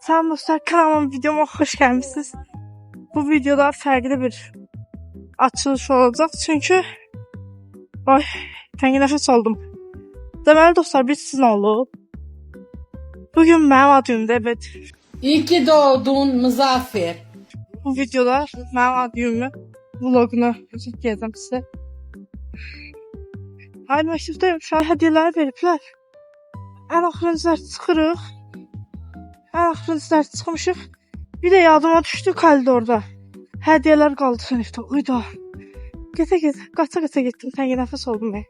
Salam dostlar, kanalıma videoma hoş gəlmisiniz. Bu videoda fərqli bir açılış olacaq. Çünki təngi nəfəs oldum. Deməli dostlar, biz sizin olub. Bugün mənim ad günümdür, evet. İyi ki doğdun Muzaffer. Bu videoda mənim ad günümü vlogunu çəkəcəm sizə. Ay məktubda hədiyyələr veriblər. Ən axırıncılar çıxırıq. Ən axırıncılar çıxmışıq. Bir də yadıma düşdü koridorda. Hədiyyələr qaldı sinifdə. Uyda. Qaça getdim. Təngi nəfəs oldum mən.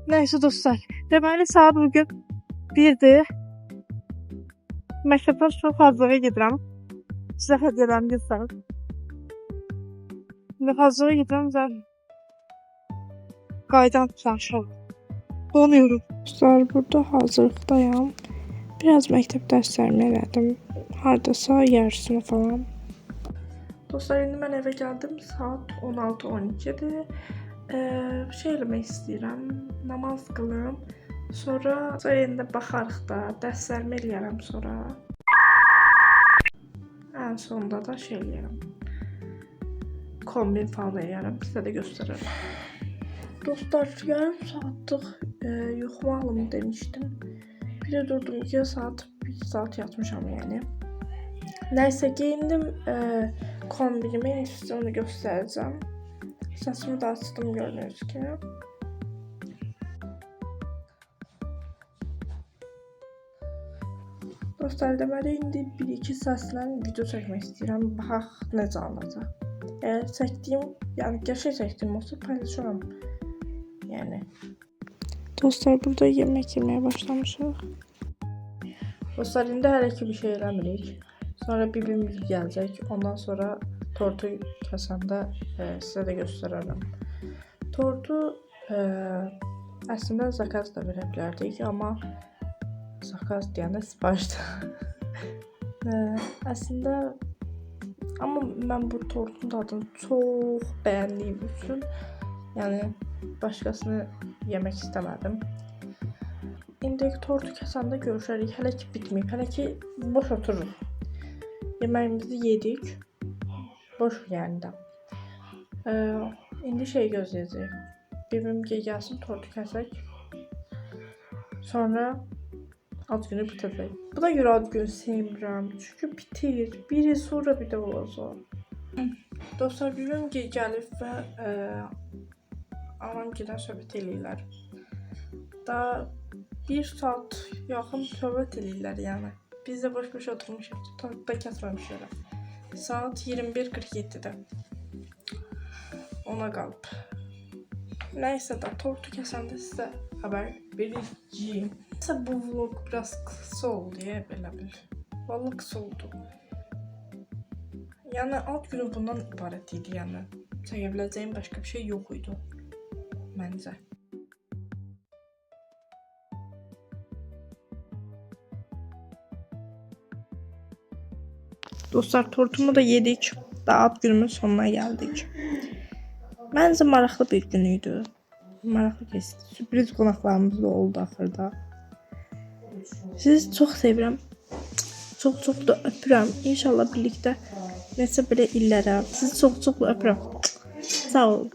Nəysə dostlar. Deməli saat bugün 1-dir. Məktəbdən çox hazırlığa gedirəm. Sizə hədiyyələrimi göstərim. İndi hazırlığa gedirəm və qaydan tutmuşam. Donuyorum. Dostlar, burada hazırlıqdayam. Biraz məktəb dərslərimi elədim. Hardasa yarısını falan. Dostlar, indi mən evə gəldim. Saat 16-12-dir. Şey eləmək istəyirəm. Namaz qılım. Sonra indi baxarıq da. Dərslərimi eləyərəm sonra. Ən sonunda da şey eləyərəm. Kombin falan eləyərəm. Sizə də göstərərəm. Dostlar, yarım saatlıq yuxumu alım demişdim. Bir de durdum 2 saat, 1 saat yatmışam yani. Neyse giyindim kombinimi, size onu göstereceğim. Sesimi de açtım gördüğünüz gibi. Dostlar, deməli indi 1-2 səslə video çəkmək istəyirəm. Baxaq necə alacaq. Eğer çəkdiyim, yani gerçək çəkdiyim olsa paylaşıram. Yani. Dostlar, burada yemek yemeye başlamışıq. Dostlar, indi hələ ki bir şey eləmirik. Sonra bibimiz gələcək. Ondan sonra tortu kəsəndə sizə də göstərərəm. Tortu əslində zakaz da verə bilərdik, amma zakaz deyəndə sifarişdir. Əslində amma mən bu tortun dadını çox bəyəndiyim üçün yəni başqasını yemək istəmədim. İndi tortu kəsəndə görüşərik. Hələ ki bitməyib. Hələ ki boş otururuq. Yeməyimizi yedik. Boş yəni də. İndi şey gözləyəcək. Bibim gəlsin, tortu kəsək. Sonra ad günü bitəcək. Bu da görə ad günü sevmirəm. Çünki bitir. Biri sonra bir də olacaq. Dostlar, bibim gəlib və anam gedən söhbət eləyirlər. Daha 1 saat yaxın söhbət eləyirlər yəni. Biz də boş-boş oturmuşuq. Tortda kəsməmişik. Saat 21:47-də. Ona qalıb. Nəysə də tortu kəsəndə sizə xəbər verəcəyim. Nəsə bu vlog biraz qısa oldu belə bil. Vallahi qısa oldu. Yəni ad günü bundan ibarət idi yəni. Çəkə biləcəyim başqa bir şey yox idi. Məncə. Dostlar, tortumu da yedik. Daha ad günümün sonuna geldik. Məncə maraqlı bir gün idi. Maraqlı keçdi. Sürpriz qonaqlarımız da oldu axırda. Sizi çox sevirəm. Çox da öpürəm. İnşallah birlikdə nəsə belə illərə. Sizi çox da öpürəm. Sağ olun.